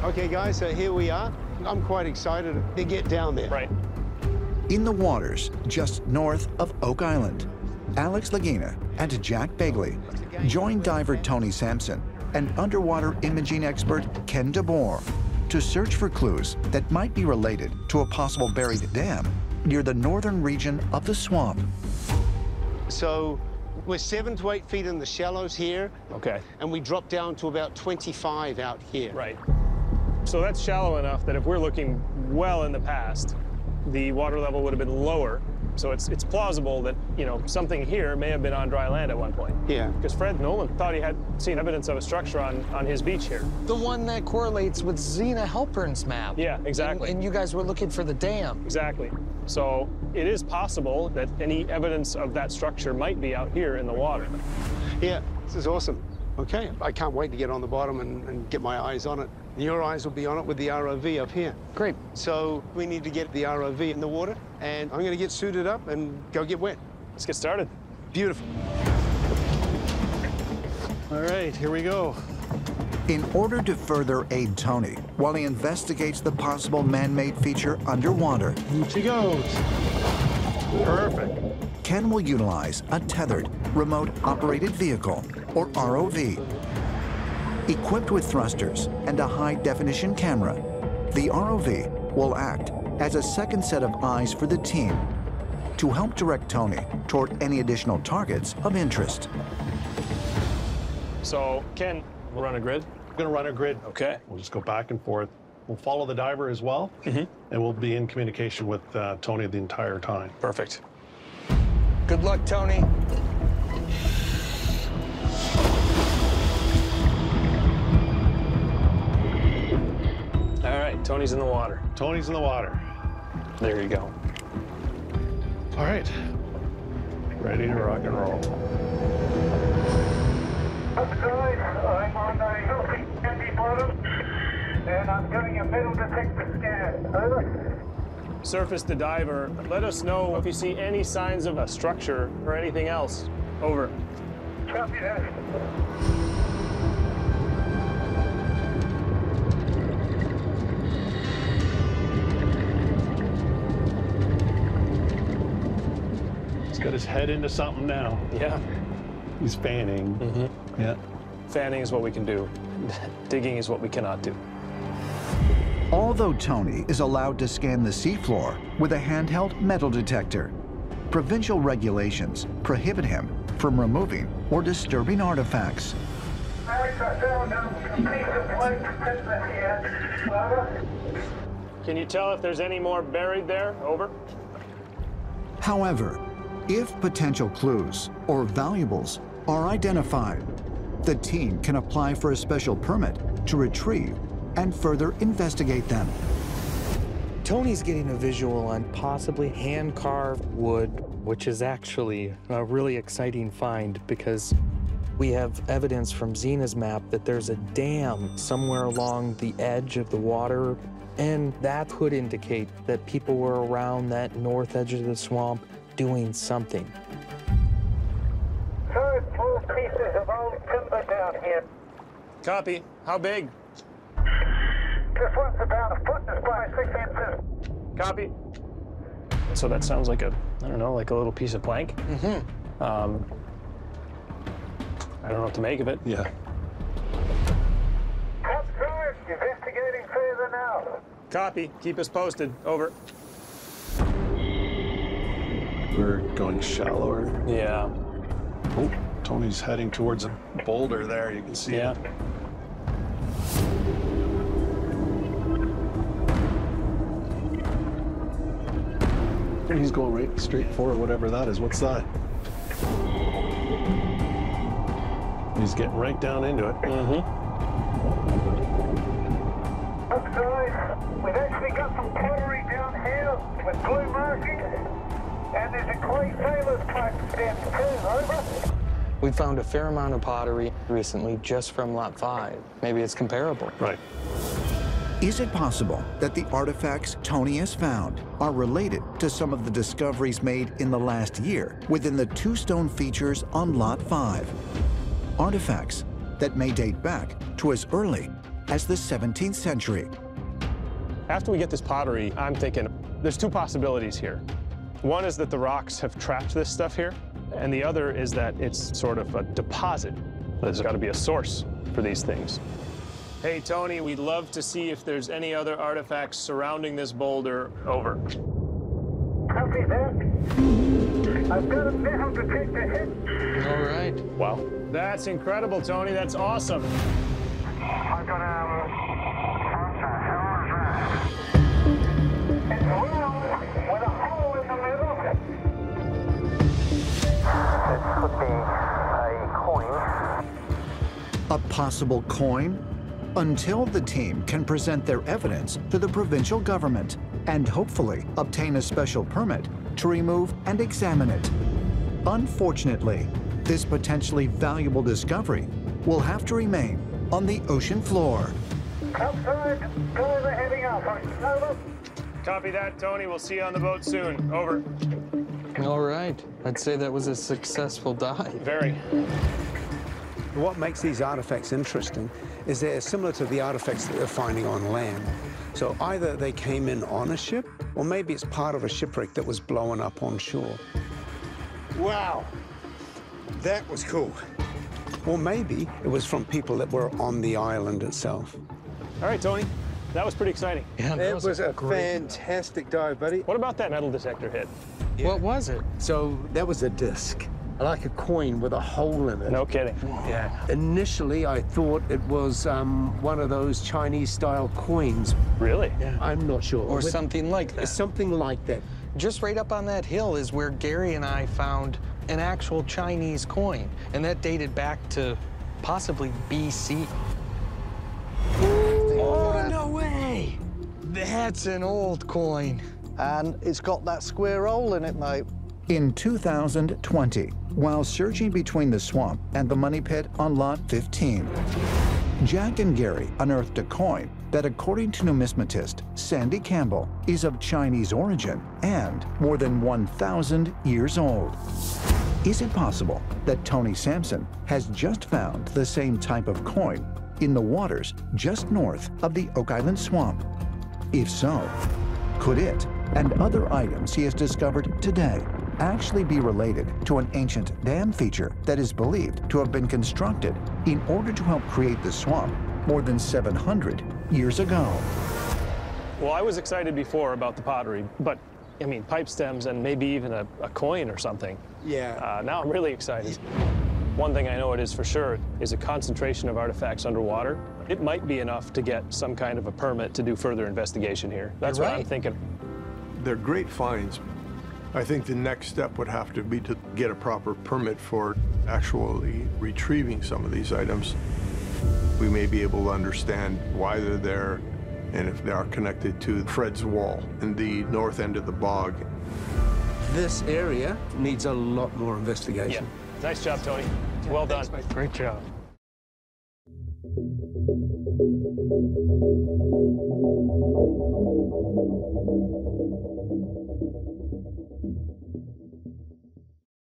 Okay, guys, so here we are. I'm quite excited to get down there. Right. In the waters just north of Oak Island, Alex Lagina and Jack Begley joined diver Tony Sampson and underwater imaging expert Ken DeBoer to search for clues that might be related to a possible buried dam near the northern region of the swamp. So we're 7 to 8 feet in the shallows here. Okay. And we drop down to about 25 out here. Right. So that's shallow enough that if we're looking well in the past, the water level would have been lower. So it's plausible that, you know, something here may have been on dry land at one point. Yeah. Because Fred Nolan thought he had seen evidence of a structure on his beach here. The one that correlates with Zena Halpern's map. Yeah, exactly. And you guys were looking for the dam. Exactly. So it is possible that any evidence of that structure might be out here in the water. Yeah, this is awesome. Okay, I can't wait to get on the bottom and get my eyes on it. Your eyes will be on it with the ROV up here. Great. So we need to get the ROV in the water, and I'm gonna get suited up and go get wet. Let's get started. Beautiful. All right, here we go. In order to further aid Tony while he investigates the possible man-made feature underwater, Here she goes. Perfect. Ken will utilize a tethered, remote-operated vehicle, or ROV. Equipped with thrusters and a high-definition camera, the ROV will act as a second set of eyes for the team to help direct Tony toward any additional targets of interest. So, Ken, we'll run a grid. We're gonna run a grid. Okay. We'll just go back and forth. We'll follow the diver as well, and we'll be in communication with Tony the entire time. Perfect. Good luck, Tony. All right, Tony's in the water. Tony's in the water. There you go. All right. Ready to rock and roll. I'm on a healthy candy bottom, and I'm doing a metal detector scan. Over. Surface the diver. Let us know if you see any signs of a structure or anything else. Over. Copy that. He's got his head into something now. Yeah. He's fanning. Yeah. Fanning is what we can do. Digging is what we cannot do. Although Tony is allowed to scan the seafloor with a handheld metal detector, provincial regulations prohibit him from removing or disturbing artifacts. Can you tell if there's any more buried there? Over. However, if potential clues or valuables are identified, the team can apply for a special permit to retrieve and further investigate them. Tony's getting a visual on possibly hand-carved wood, which is actually a really exciting find because we have evidence from Zena's map that there's a dam somewhere along the edge of the water, and that could indicate that people were around that north edge of the swamp doing something. Third full pieces of old timber down here. Copy. How big? This one's about 1 foot by 6 inches. Copy. So that sounds like a, I don't know, like a little piece of plank. I don't know what to make of it. Yeah. Top guard, investigating further now. Copy. Keep us posted. Over. We're going shallower. Yeah. Oh, Tony's heading towards a boulder there. You can see Yeah. it. And he's going right straight for whatever that is. What's that? He's getting right down into it. Guys, we've actually got some pottery down here with blue markings, and there's a clay sailor's type stem too. Over. We found a fair amount of pottery recently just from Lot 5. Maybe it's comparable. Right. Is it possible that the artifacts Tony has found are related to some of the discoveries made in the last year within the two stone features on Lot 5? Artifacts that may date back to as early as the 17th century. After we get this pottery, I'm thinking there's two possibilities here. One is that the rocks have trapped this stuff here, and the other is that it's sort of a deposit. There's got to be a source for these things. Hey, Tony, we'd love to see if there's any other artifacts surrounding this boulder. Over. Copy that. I've got a metal detector hit. All right. Wow. That's incredible, Tony. That's awesome. I've got what the hell is that? It's round with a hole in the middle. This could be a coin. A possible coin? Until the team can present their evidence to the provincial government and hopefully obtain a special permit to remove and examine it. Unfortunately, this potentially valuable discovery will have to remain on the ocean floor. Outside, guys are heading up. Over. Copy that, Tony. We'll see you on the boat soon. Over. All right. I'd say that was a successful dive. Very. What makes these artifacts interesting is they're similar to the artifacts that they're finding on land. So either they came in on a ship, or maybe it's part of a shipwreck that was blown up on shore. Wow, that was cool. Or maybe it was from people that were on the island itself. All right, Tony. That was pretty exciting. Yeah, It was a fantastic dive, buddy. What about that metal detector hit? What was it? So that was a disc, like a coin with a hole in it. No kidding. Yeah. Initially, I thought it was one of those Chinese-style coins. Really? Yeah. I'm not sure. Or But something like that. something like that. Just right up on that hill is where Gary and I found an actual Chinese coin, and that dated back to possibly BC. Oh, no way! That's an old coin. And it's got that square hole in it, mate. In 2020, while searching between the swamp and the money pit on Lot 15, Jack and Gary unearthed a coin that, according to numismatist Sandy Campbell, is of Chinese origin and more than 1,000 years old. Is it possible that Tony Sampson has just found the same type of coin in the waters just north of the Oak Island swamp? If so, could it and other items he has discovered today actually be related to an ancient dam feature that is believed to have been constructed in order to help create the swamp more than 700 years ago? Well, I was excited before about the pottery, but I mean, pipe stems and maybe even a coin or something. Yeah. Now I'm really excited. One thing I know it is for sure is a concentration of artifacts underwater. It might be enough to get some kind of a permit to do further investigation here. That's You're what I'm right. thinking. They're great finds. I think the next step would have to be to get a proper permit for actually retrieving some of these items. We may be able to understand why they're there and if they are connected to Fred's Wall in the north end of the bog. This area needs a lot more Yeah. investigation. Nice job, Tony. Well done. Great job.